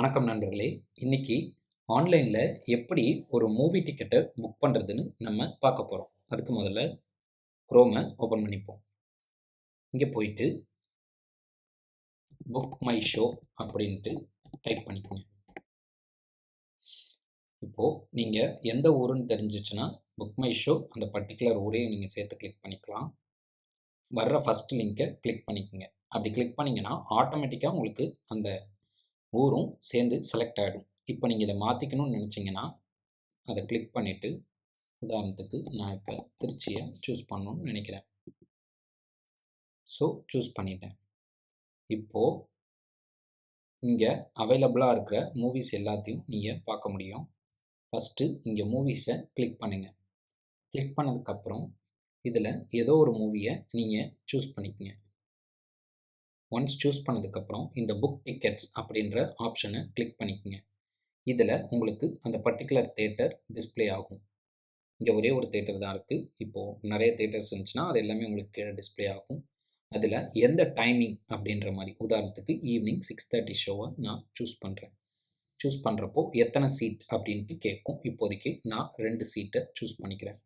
வணக்கம் நண்பர்களே. இன்னைக்கு ஆன்லைனில் எப்படி ஒரு மூவி டிக்கெட்டை புக் பண்ணுறதுன்னு நம்ம பார்க்க போகிறோம். அதுக்கு முதல்ல குரோமை ஓப்பன் பண்ணிப்போம். இங்கே போயிட்டு புக் மை ஷோ அப்படின்ட்டு டைப் பண்ணிக்கோங்க. இப்போது நீங்கள் எந்த ஊருன்னு தெரிஞ்சிச்சுன்னா புக் மை ஷோ அந்த பர்டிகுலர் ஊரையும் நீங்கள் சேர்த்து கிளிக் பண்ணிக்கலாம். வர்ற ஃபஸ்ட் லிங்கை கிளிக் பண்ணிக்கோங்க. அப்படி கிளிக் பண்ணிங்கன்னா ஆட்டோமேட்டிக்காக உங்களுக்கு அந்த ஊரும் சேர்ந்து செலக்ட் ஆகிடும். இப்போ நீங்கள் இதை மாற்றிக்கணும்னு நினச்சிங்கன்னா அதை கிளிக் பண்ணிவிட்டு, உதாரணத்துக்கு நான் இப்போ திருச்சியை சூஸ் பண்ணணும்னு நினைக்கிறேன். ஸோ சூஸ் பண்ணிட்டேன். இப்போது இங்கே அவைலபிளாக இருக்கிற மூவிஸ் எல்லாத்தையும் நீங்கள் பார்க்க முடியும். ஃபஸ்ட்டு இங்கே மூவிஸை கிளிக் பண்ணுங்கள். கிளிக் பண்ணதுக்கப்புறம் இதில் ஏதோ ஒரு மூவியை நீங்கள் சூஸ் பண்ணிக்கங்க. ஒன்ஸ் சூஸ் பண்ணதுக்கப்புறம் இந்த புக் டிக்கெட்ஸ் அப்படின்ற ஆப்ஷனை கிளிக் பண்ணிக்கங்க. இதில் உங்களுக்கு அந்த பர்டிகுலர் தேட்டர் டிஸ்பிளே ஆகும். இங்கே ஒரே ஒரு தேட்டர் தான் இருக்குது. இப்போது நிறைய தேட்டர்ஸ் இருந்துச்சுன்னா அது எல்லாமே உங்களுக்கு கீழே டிஸ்பிளே ஆகும். அதில் எந்த டைமிங் அப்படின்ற மாதிரி, உதாரணத்துக்கு ஈவினிங் 6:30 ஷோவை நான் சூஸ் பண்ணுறேன். சூஸ் பண்ணுறப்போ எத்தனை சீட் அப்படின்ட்டு கேட்கும். இப்போதைக்கு நான் 2 சீட்டை சூஸ் பண்ணிக்கிறேன்.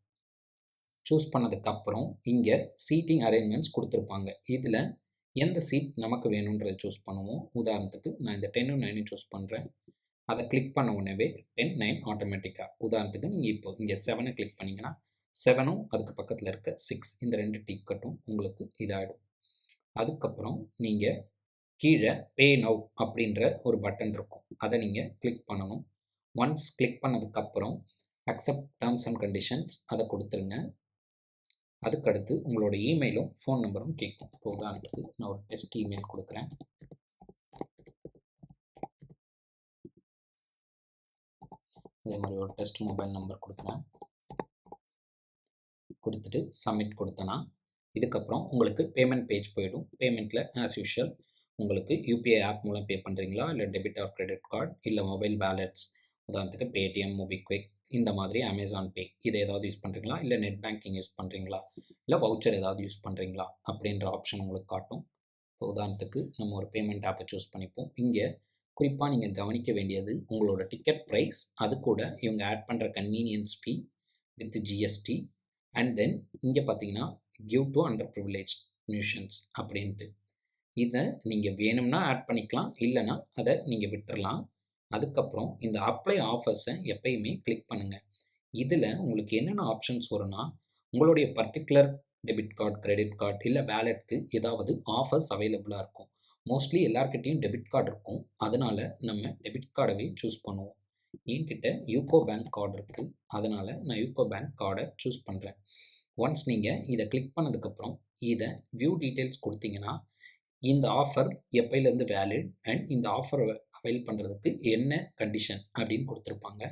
சூஸ் பண்ணதுக்கப்புறம் இங்கே சீட்டிங் அரேஞ்ச்மெண்ட்ஸ் கொடுத்துருப்பாங்க. இதில் எந்த சீட் நமக்கு வேணுன்றதை சூஸ் பண்ணுவோம். உதாரணத்துக்கு நான் இந்த 10 9 சூஸ் பண்ணுறேன். அதை கிளிக் பண்ண உடனே 10 9 ஆட்டோமேட்டிக்காக, உதாரணத்துக்கு நீங்கள் இப்போ இங்கே 7 கிளிக் பண்ணிங்கன்னா 7ம் அதுக்கு பக்கத்தில் இருக்க 6 இந்த 2 டிக்கெட்டும் உங்களுக்கு இதாகிடும். அதுக்கப்புறம் நீங்கள் கீழே பே நவ் அப்படின்ற ஒரு பட்டன் இருக்கும். அதை நீங்கள் கிளிக் பண்ணணும். ஒன்ஸ் கிளிக் பண்ணதுக்கப்புறம் அக்செப்ட் டேர்ம்ஸ் அண்ட் கண்டிஷன்ஸ் அதை கொடுத்துருங்க. அதுக்கடுத்து உங்களோட இமெயிலும் ஃபோன் நம்பரும் கேட்கும். இப்போ உதாரணத்துக்கு நான் ஒரு டெஸ்ட் இமெயில் கொடுக்குறேன். அதே மாதிரி ஒரு டெஸ்ட் மொபைல் நம்பர் கொடுக்குறேன். கொடுத்துட்டு சப்மிட் கொடுத்தனா இதுக்கப்புறம் உங்களுக்கு பேமெண்ட் பேஜ் போயிடும். பேமெண்ட்டில் ஆஸ் யூஷுவல் உங்களுக்கு யூபிஐ ஆப் மூலம் பே பண்ணுறீங்களா, இல்லை டெபிட் ஆர் கிரெடிட் கார்டு, இல்லை மொபைல் வேலெட்ஸ், உதாரணத்துக்கு பேடிஎம், மோபிக்விக், இந்த மாதிரி அமேசான் பே இதை ஏதாவது யூஸ் பண்ணுறீங்களா, இல்லை நெட் பேங்கிங் யூஸ் பண்ணுறீங்களா, இல்லை வவுச்சர் ஏதாவது யூஸ் பண்ணுறீங்களா அப்படின்ற ஆப்ஷன் உங்களுக்கு காட்டும். இப்போ உதாரணத்துக்கு நம்ம ஒரு பேமெண்ட் ஆப்பை சூஸ் பண்ணிப்போம். இங்கே குறிப்பாக நீங்கள் கவனிக்க வேண்டியது உங்களோட டிக்கெட் ப்ரைஸ், அது கூட இவங்க ஆட் பண்ணுற convenience fee with GST, and then இங்கே பார்த்தீங்கன்னா கிவ் டு அண்டர் ப்ரிவிலேஜ்ட் மியூஷன்ஸ் அப்படின்ட்டு. இதை நீங்கள் வேணும்னா ஆட் பண்ணிக்கலாம், இல்லைனா அதை நீங்கள் விட்டுறலாம். அதுக்கப்புறம் இந்த அப்ளை ஆஃபர்ஸை எப்பயுமே கிளிக் பண்ணுங்கள். இதில் உங்களுக்கு என்னென்ன ஆப்ஷன்ஸ் வரும்னா, உங்களுடைய particular debit card, credit card, இல்லை வேலெட்க்கு ஏதாவது ஆஃபர்ஸ் அவைலபிளாக இருக்கும். மோஸ்ட்லி எல்லாருக்கிட்டையும் டெபிட் கார்டு இருக்கும். அதனால் நம்ம டெபிட் கார்டவே சூஸ் பண்ணுவோம். என்கிட்ட யூகோ பேங்க் கார்டு இருக்குது. அதனால் நான் யூகோ பேங்க் கார்டை சூஸ் பண்ணுறேன். ஒன்ஸ் நீங்கள் இதை கிளிக் பண்ணதுக்கப்புறம் இதை வியூ டீட்டெயில்ஸ் கொடுத்தீங்கன்னா இந்த ஆஃபர் எப்போலேருந்து வேலிட் அண்ட் இந்த ஆஃபர் அவைல் பண்ணுறதுக்கு என்ன கண்டிஷன் அப்படின்னு கொடுத்துருப்பாங்க.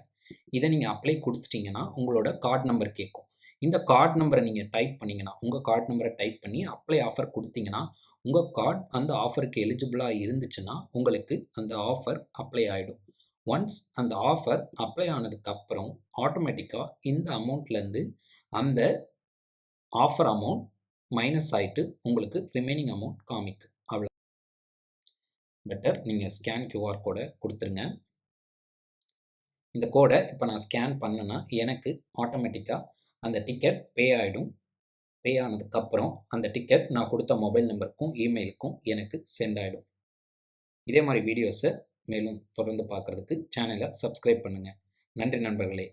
இதை நீங்கள் அப்ளை கொடுத்துட்டிங்கன்னா உங்களோட கார்டு நம்பர் கேட்கும். இந்த கார்டு நம்பரை நீங்கள் டைப் பண்ணிங்கன்னா, உங்கள் கார்டு நம்பரை டைப் பண்ணி அப்ளை ஆஃபர் கொடுத்தீங்கன்னா உங்கள் கார்டு அந்த ஆஃபருக்கு எலிஜிபிளாக இருந்துச்சுன்னா உங்களுக்கு அந்த ஆஃபர் அப்ளை ஆகிடும். ஒன்ஸ் அந்த ஆஃபர் அப்ளை ஆனதுக்கப்புறம் ஆட்டோமேட்டிக்காக இந்த அமௌண்ட்லேருந்து அந்த ஆஃபர் அமௌண்ட் மைனஸ் ஆகிட்டு உங்களுக்கு ரிமைனிங் அமௌண்ட் காமிக்கும். அவ்வளோ பெட்டர் நீங்கள் ஸ்கேன் கியூஆர் கோடை கொடுத்துருங்க. இந்த கோடை இப்போ நான் ஸ்கேன் பண்ணேன்னா எனக்கு ஆட்டோமேட்டிக்காக அந்த டிக்கெட் பே ஆகிடும். பே ஆனதுக்கப்புறம் அந்த டிக்கெட் நான் கொடுத்த மொபைல் நம்பருக்கும் இமெயிலுக்கும் எனக்கு சென்ட் ஆகிடும். இதே மாதிரி வீடியோஸை மேலும் தொடர்ந்து பார்க்குறதுக்கு சேனலை சப்ஸ்கிரைப் பண்ணுங்கள். நன்றி நண்பர்களே.